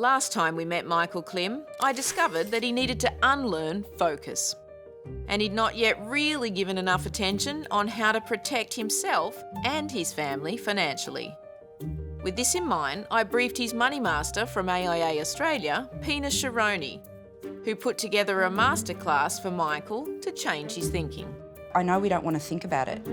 Last time we met Michael Klim, I discovered that he needed to unlearn focus. And he'd not yet really given enough attention on how to protect himself and his family financially. With this in mind, I briefed his money master from AIA Australia, Pina Sharoni, who put together a masterclass for Michael to change his thinking. I know we don't want to think about it,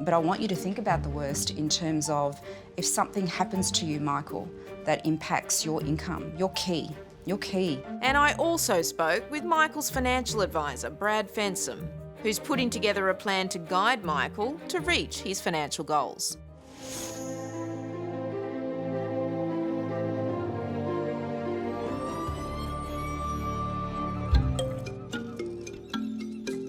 but I want you to think about the worst in terms of if something happens to you, Michael, that impacts your income, your key. And I also spoke with Michael's financial advisor, Brad Fensom, who's putting together a plan to guide Michael to reach his financial goals.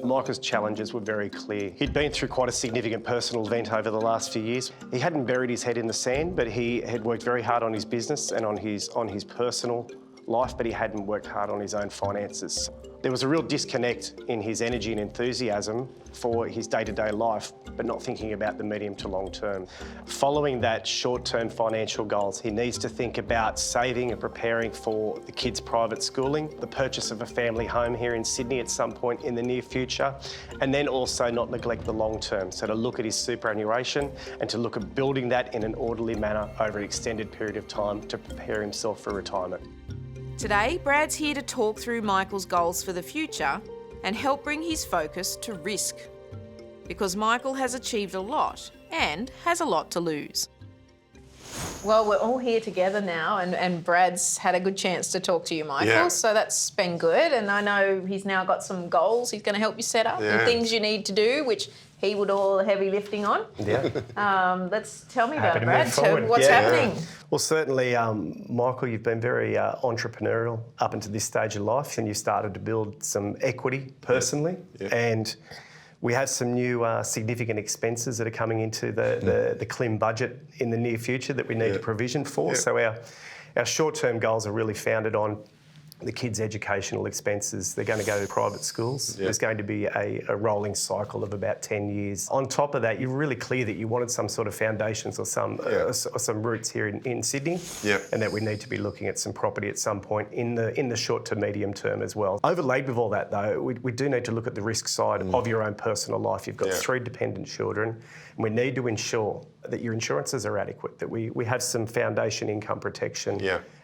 Michael's challenges were very clear. He'd been through quite a significant personal event over the last few years. He hadn't buried his head in the sand, but he had worked very hard on his business and on his personal life, but he hadn't worked hard on his own finances. There was a real disconnect in his energy and enthusiasm for his day-to-day life, but not thinking about the medium to long term. Following that short-term financial goals, he needs to think about saving and preparing for the kids' private schooling, the purchase of a family home here in Sydney at some point in the near future, and then also not neglect the long term. So to look at his superannuation and to look at building that in an orderly manner over an extended period of time to prepare himself for retirement. Today, Brad's here to talk through Michael's goals for the future and help bring his focus to risk. Because Michael has achieved a lot and has a lot to lose. Well, we're all here together now and Brad's had a good chance to talk to you, Michael, so that's been good. And I know he's now got some goals he's going to help you set up and things you need to do, which he would do all the heavy lifting on. Let's tell me about Brad. So what's happening? Well, certainly, Michael, you've been very entrepreneurial up until this stage of life, and you started to build some equity personally. And we have some new significant expenses that are coming into the Klim budget in the near future that we need to provision for. So our short-term goals are really founded on the kids' educational expenses. They're going to go to private schools. There's going to be a rolling cycle of about 10 years. On top of that, you're really clear that you wanted some sort of foundations or some roots here in Sydney, and that we need to be looking at some property at some point in the short to medium term as well. Overlaid with all that, though, we do need to look at the risk side of your own personal life. You've got 3 dependent children, and we need to ensure that your insurances are adequate, that we have some foundation income protection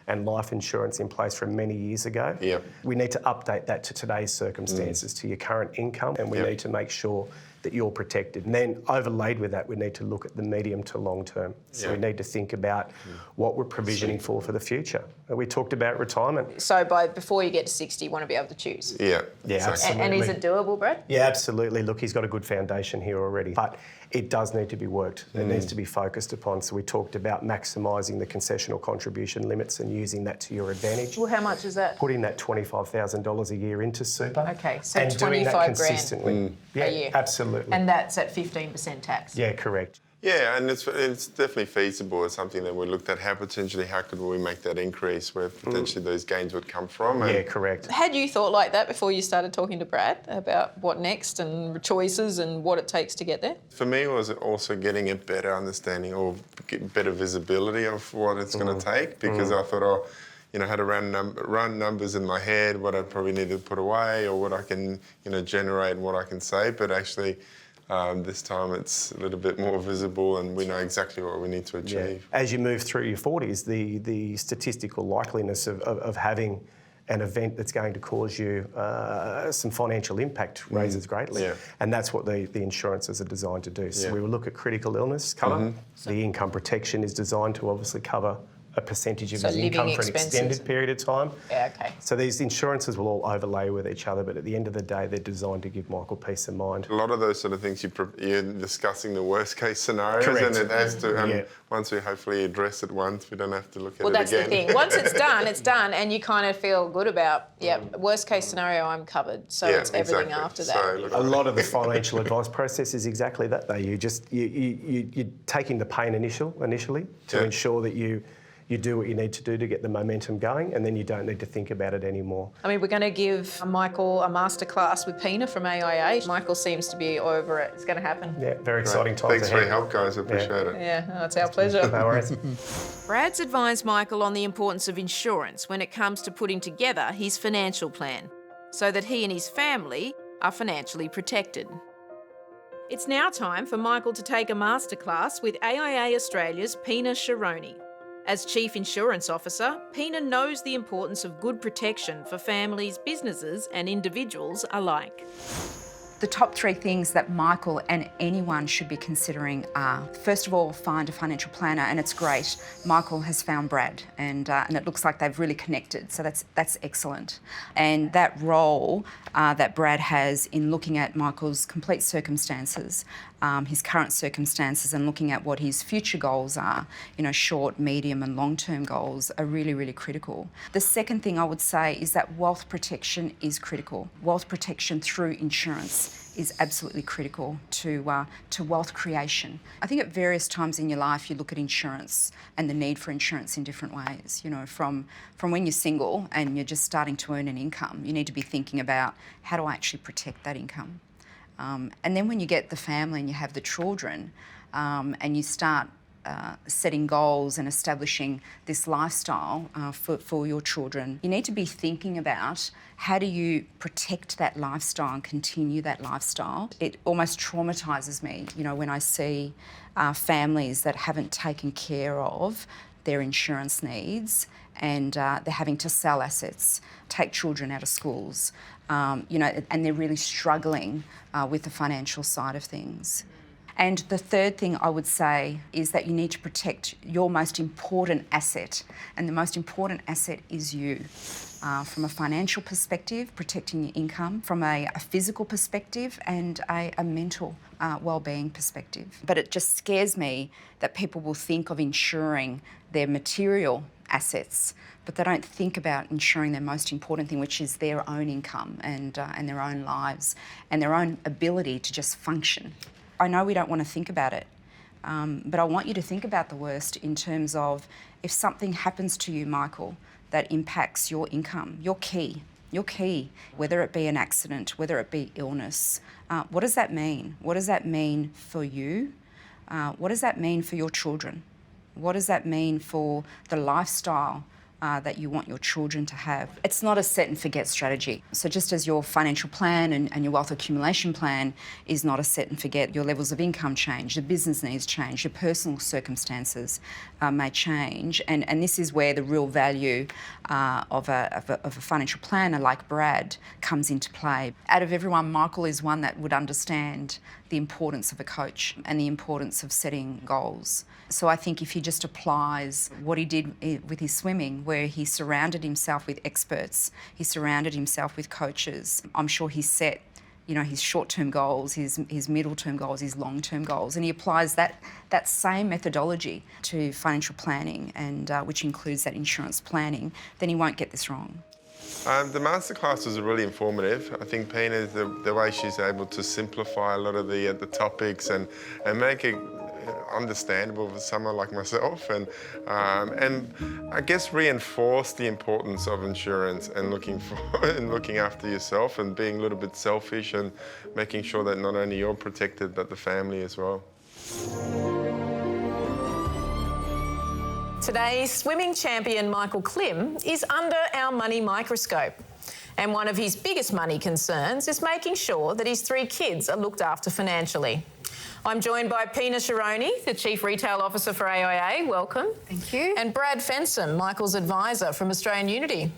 and life insurance in place from many years ago. We need to update that to today's circumstances, to your current income, and we need to make sure that you're protected. And then overlaid with that, we need to look at the medium to long term. So we need to think about what we're provisioning for the future. We talked about retirement. So before you get to 60, you want to be able to choose? Absolutely. And is it doable, Brad? Yeah, absolutely. Look, he's got a good foundation here already, but it does need to be worked. It needs to be focused upon. So we talked about maximising the concessional contribution limits and using that to your advantage. Well, how much is that? Putting that $25,000 a year into super. Okay, so and 25 doing that grand consistently. a year. Absolutely. And that's at 15% tax? Yeah, correct. Yeah, and it's definitely feasible. It's something that we looked at, how could we make that increase, where potentially those gains would come from. Yeah, correct. Had you thought like that before you started talking to Brad about what next and choices and what it takes to get there? For me, it was also getting a better understanding or better visibility of what it's going to take, because I thought, I had a round numbers in my head, what I probably need to put away or what I can, generate and what I can save, but actually this time it's a little bit more visible and we know exactly what we need to achieve. As you move through your 40s, the statistical likeliness of having an event that's going to cause you some financial impact raises greatly. And that's what the insurances are designed to do. So we will look at critical illness cover. The income protection is designed to obviously cover a percentage of his income for an extended period of time. So these insurances will all overlay with each other, but at the end of the day, they're designed to give Michael peace of mind. A lot of those sort of things, you're discussing the worst case scenarios, and it has to, once we hopefully address it once, we don't have to look at it again. Well, that's the thing. Once it's done, and you kind of feel good about, worst case scenario, I'm covered. So it's everything after that. So, a lot of the financial advice process is exactly that, though. You're taking the pain initially to ensure that you you do what you need to do to get the momentum going, and then you don't need to think about it anymore. I mean, we're going to give Michael a masterclass with Pina from AIA. Michael seems to be over it. It's going to happen. Yeah, very exciting times Thanks for ahead. your help, guys. I appreciate it. Yeah, oh, it's our pleasure. No worries. Brad's advised Michael on the importance of insurance when it comes to putting together his financial plan, so that he and his family are financially protected. It's now time for Michael to take a masterclass with AIA Australia's Pina Sharoni. As Chief Insurance Officer, Pina knows the importance of good protection for families, businesses and individuals alike. The top 3 things that Michael and anyone should be considering are, first of all, find a financial planner, and it's great. Michael has found Brad, and it looks like they've really connected, so that's excellent. And that role that Brad has in looking at Michael's complete circumstances, his current circumstances, and looking at what his future goals are, short, medium and long-term goals are really, really critical. The second thing I would say is that wealth protection is critical. Wealth protection through insurance is absolutely critical to wealth creation. I think at various times in your life you look at insurance and the need for insurance in different ways. From when you're single and you're just starting to earn an income, you need to be thinking about, how do I actually protect that income? And then when you get the family and you have the children, and you start setting goals and establishing this lifestyle for your children, you need to be thinking about, how do you protect that lifestyle and continue that lifestyle? It almost traumatises me, when I see families that haven't taken care of their insurance needs, and they're having to sell assets, take children out of schools, and they're really struggling with the financial side of things. And the third thing I would say is that you need to protect your most important asset, and the most important asset is you. From a financial perspective, protecting your income, from a physical perspective and a mental well-being perspective. But it just scares me that people will think of insuring their material assets, but they don't think about insuring their most important thing, which is their own income and their own lives and their own ability to just function. I know we don't want to think about it, but I want you to think about the worst in terms of, if something happens to you, Michael, that impacts your income, your key, whether it be an accident, whether it be illness. What does that mean? What does that mean for you? What does that mean for your children? What does that mean for the lifestyle that you want your children to have? It's not a set and forget strategy. So just as your financial plan and your wealth accumulation plan is not a set and forget, your levels of income change, your business needs change, your personal circumstances may change. And this is where the real value of a financial planner like Brad comes into play. Out of everyone, Michael is one that would understand the importance of a coach and the importance of setting goals. So I think if he just applies what he did with his swimming, where he surrounded himself with experts, he surrounded himself with coaches, I'm sure he set, his short-term goals, his middle-term goals, his long-term goals, and he applies that same methodology to financial planning, and which includes that insurance planning, then he won't get this wrong. The masterclass was really informative. I think Pina, the way she's able to simplify a lot of the topics and make it understandable for someone like myself, and I guess reinforce the importance of insurance and looking after yourself and being a little bit selfish and making sure that not only you're protected but the family as well. Today's swimming champion Michael Klim is under our money microscope. And one of his biggest money concerns is making sure that his 3 kids are looked after financially. I'm joined by Pina Sharoni, the Chief Retail Officer for AIA. Welcome. Thank you. And Brad Fensom, Michael's advisor from Australian Unity.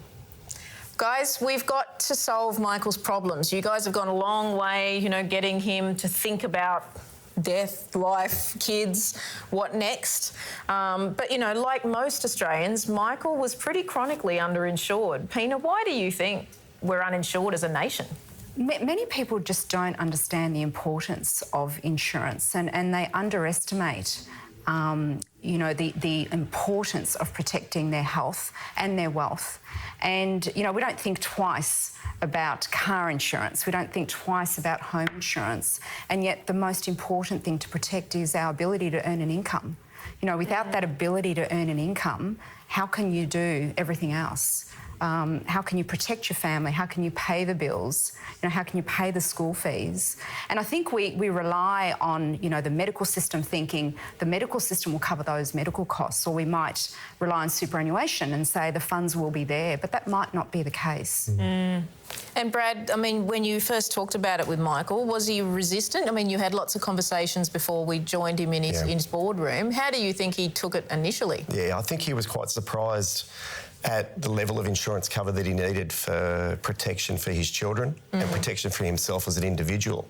Guys, we've got to solve Michael's problems. You guys have gone a long way, getting him to think about death, life, kids, what next? But, like most Australians, Michael was pretty chronically underinsured. Pina, why do you think we're uninsured as a nation? Many people just don't understand the importance of insurance, and they underestimate the importance of protecting their health and their wealth. And, we don't think twice about car insurance. We don't think twice about home insurance. And yet the most important thing to protect is our ability to earn an income. You know, without that ability to earn an income, how can you do everything else? How can you protect your family? How can you pay the bills? You know, how can you pay the school fees? And I think we rely on, you know, the medical system thinking the medical system will cover those medical costs, or we might rely on superannuation and say the funds will be there, but that might not be the case. And Brad, I mean, when you first talked about it with Michael, was he resistant? I mean, you had lots of conversations before we joined him in his boardroom. How do you think he took it initially? Yeah, I think he was quite surprised at the level of insurance cover that he needed for protection for his children and protection for himself as an individual.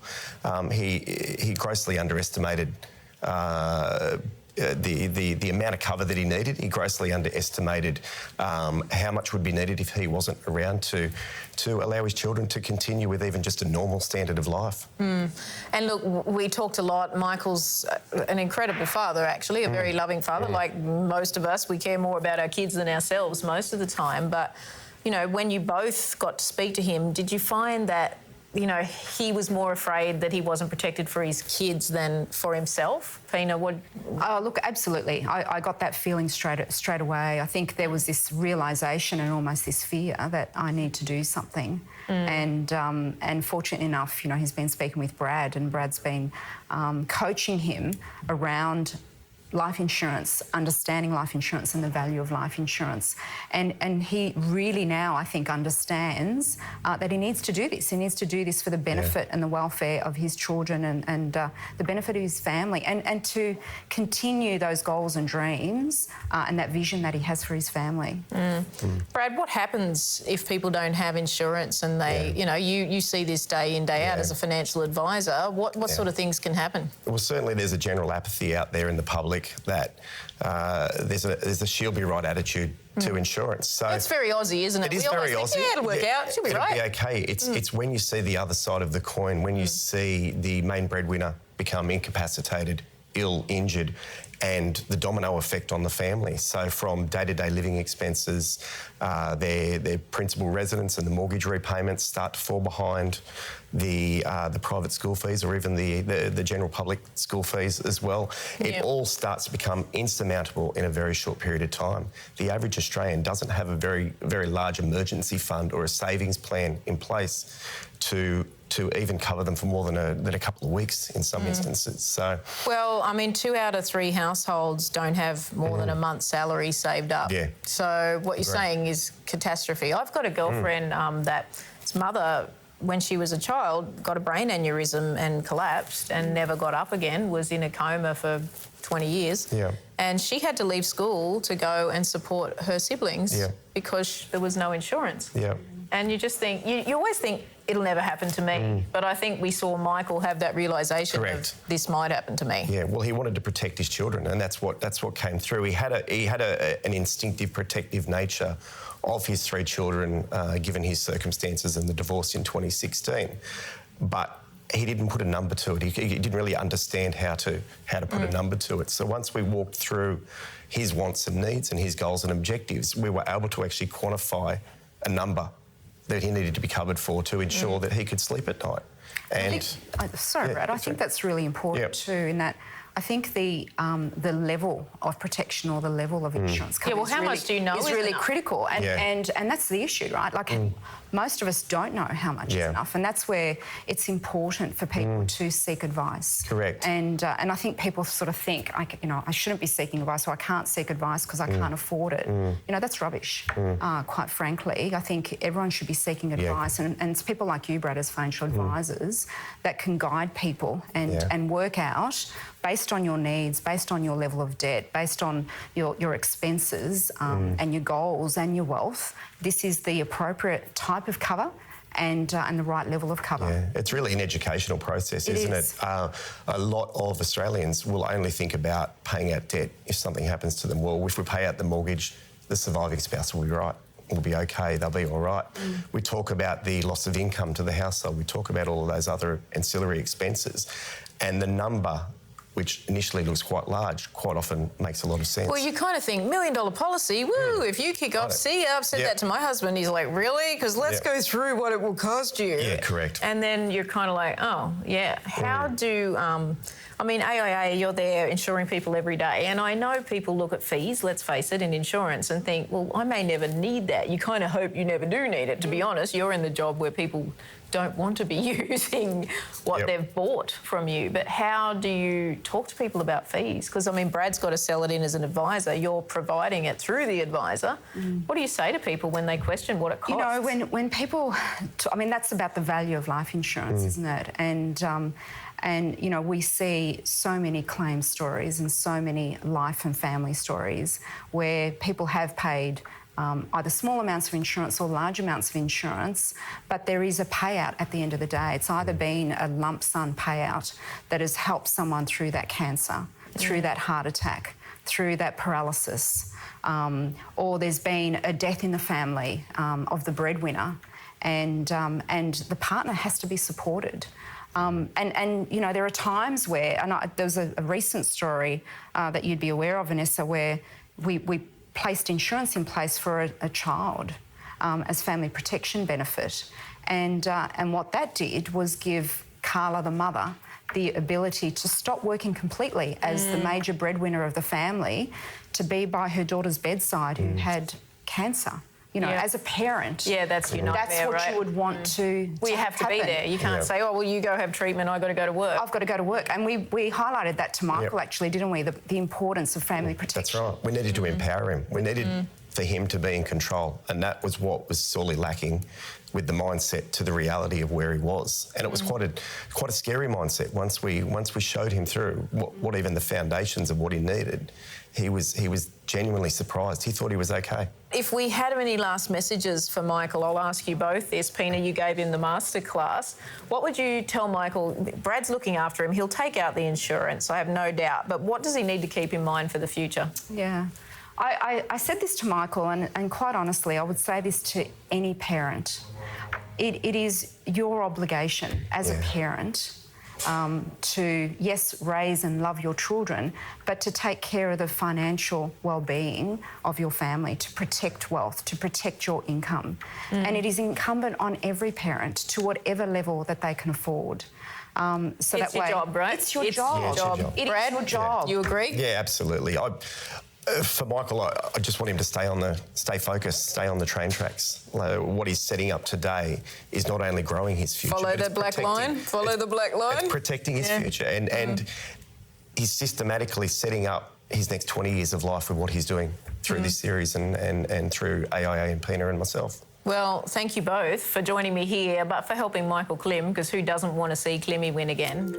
He grossly underestimated the amount of cover that he needed. He grossly underestimated how much would be needed if he wasn't around to allow his children to continue with even just a normal standard of life. And look, we talked a lot. Michael's an incredible father, actually, a very loving father. Like most of us, we care more about our kids than ourselves most of the time. But, you know, when you both got to speak to him, did you find that, you know, he was more afraid that he wasn't protected for his kids than for himself? Pina, what? Oh, look, absolutely. I got that feeling straight away. I think there was this realisation and almost this fear that I need to do something. And fortunately enough, you know, he's been speaking with Brad, and Brad's been coaching him around life insurance, understanding life insurance and the value of life insurance. And he really now, I think, understands that he needs to do this. He needs to do this for the benefit and the welfare of his children and the benefit of his family, and to continue those goals and dreams and that vision that he has for his family. Brad, what happens if people don't have insurance and they, you know, you see this day in, day out as a financial advisor? What sort of things can happen? Well, certainly there's a general apathy out there in the public that there's a she'll be right attitude to insurance. So that's very Aussie, isn't it? It is very Aussie. Yeah, it'll work out. She'll be it'll right. Be okay. It's when you see the other side of the coin, when you see the main breadwinner become incapacitated, ill, injured, and the domino effect on the family. So from day-to-day living expenses, their principal residence and the mortgage repayments start to fall behind, the private school fees, or even the general public school fees as well. It all starts to become insurmountable in a very short period of time. The average Australian doesn't have a very, very large emergency fund or a savings plan in place to even cover them for more than a couple of weeks in some instances. So, well, I mean, 2 out of 3 households don't have more than a month's salary saved up. Yeah. So what you're saying is catastrophe. I've got a girlfriend that's mother, when she was a child, got a brain aneurysm and collapsed and never got up again, was in a coma for 20 years. Yeah. And she had to leave school to go and support her siblings because there was no insurance. yeah. And you just think, you always think it'll never happen to me. But I think we saw Michael have that realisation of this might happen to me. Yeah, well, he wanted to protect his children, and that's what came through. He had an instinctive protective nature of his 3 children, given his circumstances and the divorce in 2016. But he didn't put a number to it. He didn't really understand how to put a number to it. So once we walked through his wants and needs and his goals and objectives, we were able to actually quantify a number that he needed to be covered for to ensure that he could sleep at night. And sorry, Brad, I think that's really important too, in that I think the level of protection or the level of insurance cover well, how much do you know is is really enough? critical, and that's the issue, right? Like most of us don't know how much is enough, and that's where it's important for people to seek advice. Correct. And I think people sort of think, I shouldn't be seeking advice, or I can't seek advice because I can't afford it. You know, that's rubbish. Quite frankly, I think everyone should be seeking advice, and it's people like you, Brad, as financial advisors, that can guide people and work out, based on your needs, based on your level of debt, based on your expenses and your goals and your wealth, this is the appropriate type of cover and the right level of cover. Yeah, it's really an educational process, isn't it? A lot of Australians will only think about paying out debt if something happens to them. Well, if we pay out the mortgage, the surviving spouse will be right. Will be okay, they'll be all right. We talk about the loss of income to the household. We talk about all of those other ancillary expenses. And the number which initially looks quite large, quite often makes a lot of sense. Well, you kind of think, $1 million policy, woo, if you kick off, see ya. I've said that to my husband. He's like, really? Because let's go through what it will cost you. Yeah, correct. And then you're kind of like, oh, yeah. How do, I mean, AIA, you're there insuring people every day. And I know people look at fees, let's face it, in insurance and think, well, I may never need that. You kind of hope you never do need it, to be honest. You're in the job where people don't want to be using what they've bought from you. But how do you talk to people about fees? Because, I mean, Brad's got to sell it in as an advisor. You're providing it through the advisor. What do you say to people when they question what it costs? You know, when people... I mean, that's about the value of life insurance, isn't it? And, you know, we see so many claim stories and so many life and family stories where people have paid either small amounts of insurance or large amounts of insurance, but there is a payout at the end of the day. It's either been a lump sum payout that has helped someone through that cancer, through that heart attack, through that paralysis, or there's been a death in the family of the breadwinner, and the partner has to be supported. And you know, there are times where, there was a recent story that you'd be aware of, Vanessa, where we placed insurance in place for a child as family protection benefit. And what that did was give Carla, the mother, the ability to stop working completely as the major breadwinner of the family, to be by her daughter's bedside who had cancer. You know, as a parent, that's your nightmare, that's what you would want to. Well, you have to be there. You can't say, oh, well, you go have treatment, I've got to go to work. I've got to go to work. And we highlighted that to Michael, actually, didn't we? The importance of family protection. That's right. We needed to empower him. We needed for him to be in control. And that was what was sorely lacking with the mindset to the reality of where he was. And it was quite a scary mindset once we showed him through what even the foundations of what he needed. He was genuinely surprised. He thought he was okay. If we had any last messages for Michael, I'll ask you both this. Pina, you gave him the masterclass. What would you tell Michael? Brad's looking after him. He'll take out the insurance, I have no doubt. But what does he need to keep in mind for the future? Yeah. I said this to Michael, and quite honestly, I would say this to any parent. It is your obligation as a parent to, yes, raise and love your children, but to take care of the financial well-being of your family, to protect wealth, to protect your income. And it is incumbent on every parent, to whatever level that they can afford. So it's that your way, job, right? It's your It job. is your job. You agree? Yeah, absolutely. For Michael, I just want him to stay focused, stay on the train tracks. What he's setting up today is not only growing his future, Follow the black line. Follow the black line. It's protecting his future, and he's systematically setting up his next 20 years of life with what he's doing through this series and through AIA and Pina and myself. Well, thank you both for joining me here, but for helping Michael Klim, because who doesn't want to see Klimmy win again?